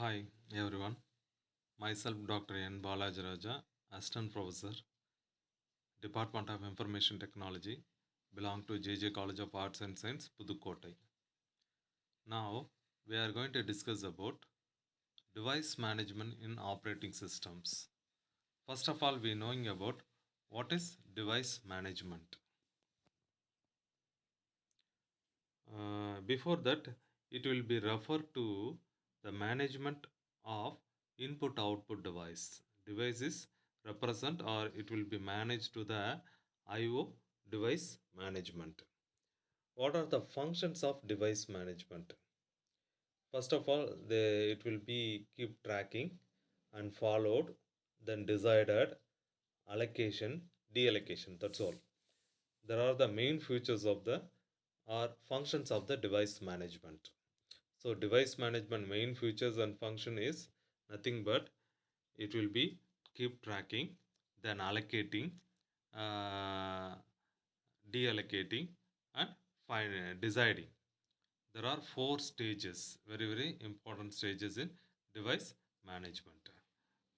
Hi everyone, myself Dr. N. Balajaraja, Assistant Professor, Department of Information Technology, belong to JJ College of Arts and Science, Pudukkottai. Now we are going to discuss about device management in operating systems. First of all, we knowing about what is device management. Before that, it will be referred to the management of input-output device. Devices represent or it will be managed to the I/O device management. What are the functions of device management? First of all, it will be keep tracking and followed, then decided, allocation, deallocation. That's all. There are the main features of the or functions of the device management. So device management main features and function is nothing but it will be keep tracking, then allocating, uh, deallocating, and deciding. There are four stages, very important stages in device management.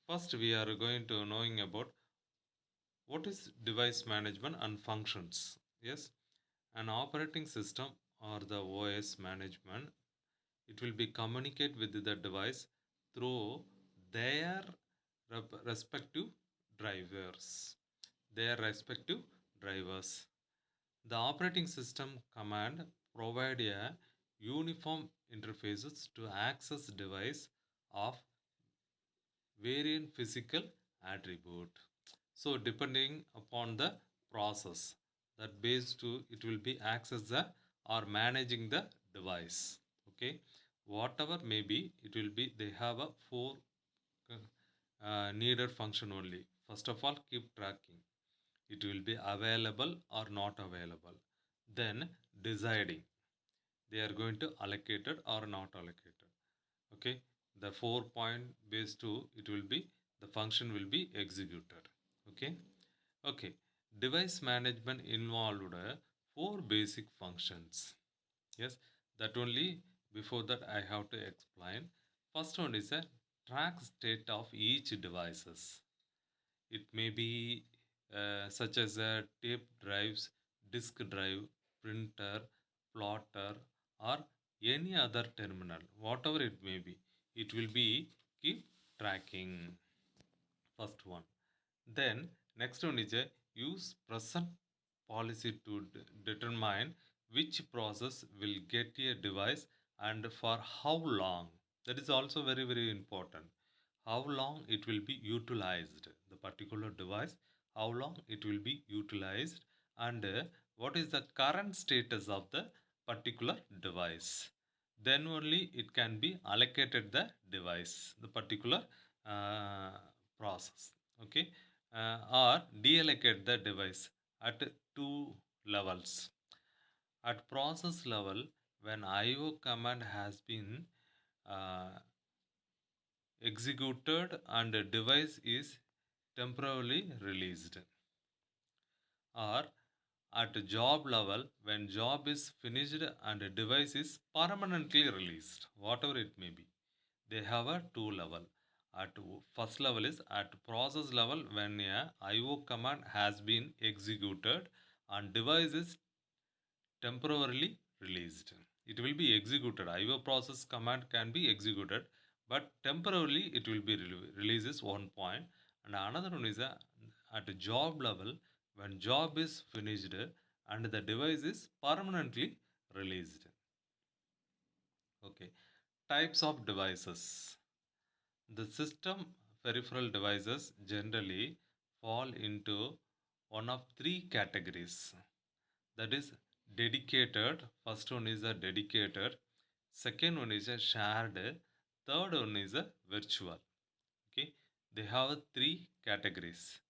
First, we are going to knowing about what is device management and functions. Yes, an operating system or the OS management, it will be communicate with the device through their respective drivers. Their respective drivers. The operating system command provide a uniform interfaces to access device of variant physical attribute. So depending upon the process that based to it will be access the or managing the device. Okay, whatever may be, it will be they have a four needed function only. First of all, keep tracking. It will be available or not available. Then deciding they are going to allocate it or not allocated. Okay, the 4 point base 2 it will be the function will be executed. Okay, okay, device management involved four basic functions. Yes, that only before that I have to explain. First one is a track state of each devices. It may be such as tape drives, disk drive, printer, plotter, or any other terminal, whatever it may be. It will be keep tracking. First one. Then next one is a use present policy to determine which process will get a device and for how long. That is also very important. How long it will be utilized, the particular device, how long it will be utilized, and what is the current status of the particular device. Then only it can be allocated the device, the particular process. Okay, or deallocate the device at two levels. At process level, when IO command has been uh, executed and the device is temporarily released, or at job level when job is finished and the device is permanently released, whatever it may be. They have a two level. At first level is at process level when a IO command has been executed and device is temporarily released. It will be executed. IO process command can be executed, but temporarily it will be releases 1 point. And another one is at a job level when job is finished and the device is permanently released. Okay. Types of devices. The system peripheral devices generally fall into one of three categories. That is dedicated. First one is a dedicated. Second one is a shared. Third one is a virtual. Okay, they have three categories.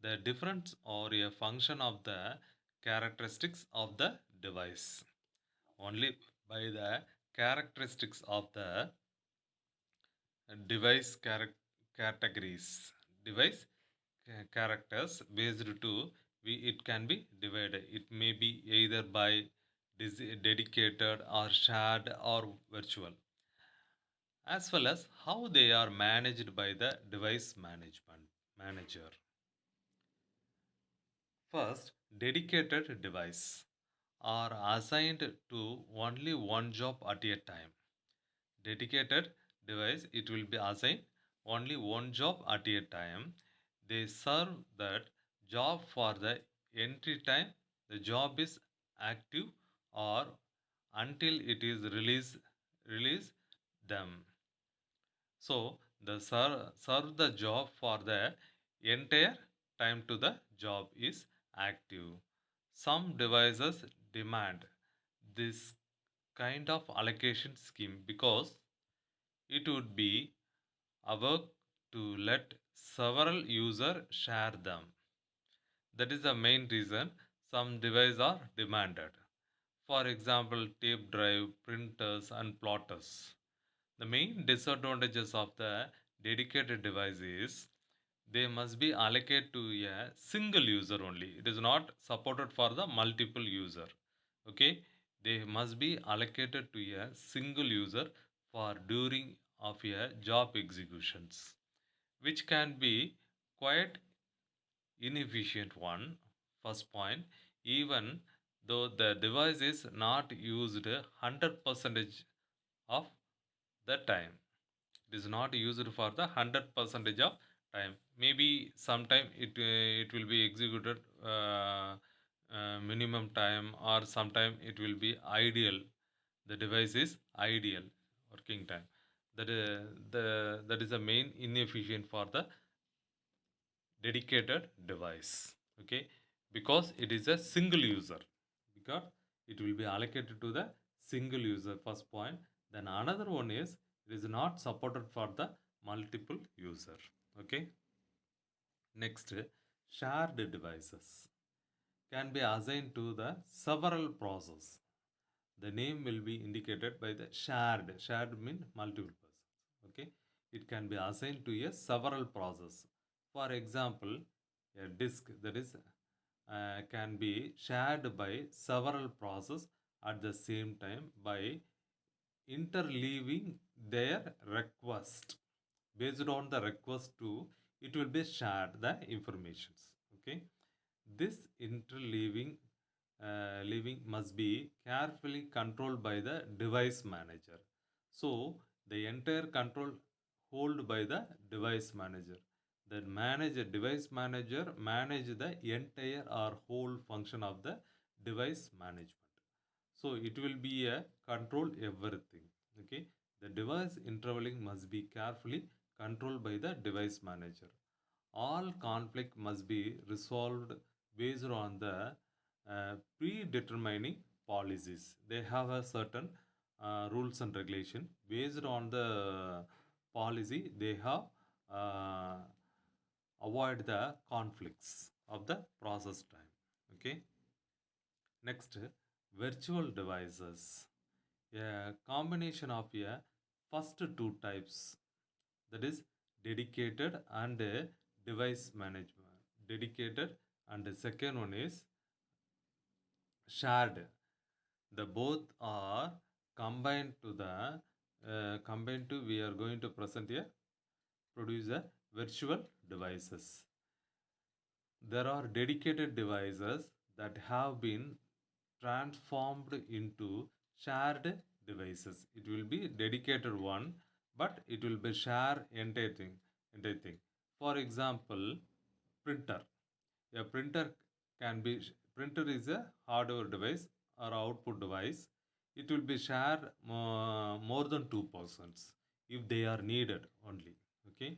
The difference or a function of the characteristics of the device. Only by the characteristics of the device categories, device characters based to we it can be divided. It may be either by dedicated or shared or virtual. as well as how they are managed by the device management manager. First, dedicated device are assigned to only one job at a time. Dedicated device, it will be assigned only one job at a time. They serve that job for the entry time the job is active or until it is release them. So the serve the job for the entire time to the job is active. Some devices demand this kind of allocation scheme because it would be a work to let several users share them. That is the main reason some devices are demanded. For example, tape drive, printers, and plotters. The main disadvantages of the dedicated device is they must be allocated to a single user only. It is not supported for the multiple user. Okay, they must be allocated to a single user for during of a job executions, which can be quite inefficient one. First point, even though the device is not used 100% of the time, it is not used for the 100% of time. Maybe sometime it will be executed minimum time, or sometime it will be ideal. The device is ideal working time. That is the main inefficient for the dedicated device. Okay, because it is a single user, because it will be allocated to the single user. First point. Then another one is it is not supported for the multiple user. Okay, next, shared devices can be assigned to the several process. The name will be indicated by the shared mean multiple persons. Okay, it can be assigned to a several process. For example, a disk that is can be shared by several process at the same time by interleaving their request. Based on the request to, it will be shared the informations. Okay, this interleaving leaving must be carefully controlled by the device manager. So the entire control hold by the device manager. The manager device manager manage the entire or whole function of the device management. So it will be a control everything. Okay, the device interleaving must be carefully controlled by the device manager. All conflict must be resolved based on the predetermining policies. They have a certain rules and regulation. Based on the policy, they have uh, avoid the conflicts of the process time. Okay, next, virtual devices, a combination of a first two types, that is dedicated and device management. Dedicated, and the second one is shared. The both are combined to the combined to, we are going to present here, produce a virtual devices. There are dedicated devices that have been transformed into shared devices. It will be dedicated one, but it will be share entire thing, entire thing. For example, printer. A printer can be, printer is a hardware device or output device. It will be share more than two persons if they are needed only. Okay,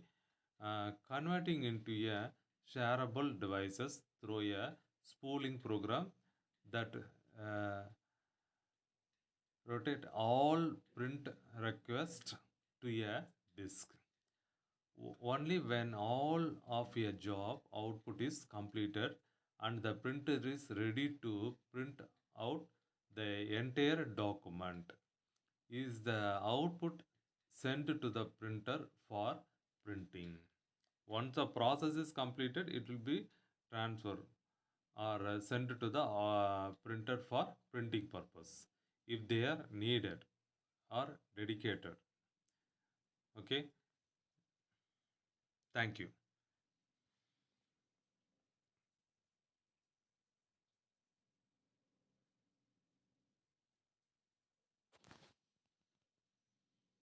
converting into a shareable devices through a spooling program that uh, rotate all print requests to a disk. Only when all of a job output is completed and the printer is ready to print out the entire document is the output sent to the printer for printing. Once the process is completed, it will be transferred or sent to the printer for printing purpose if they are needed or dedicated. Okay, thank you.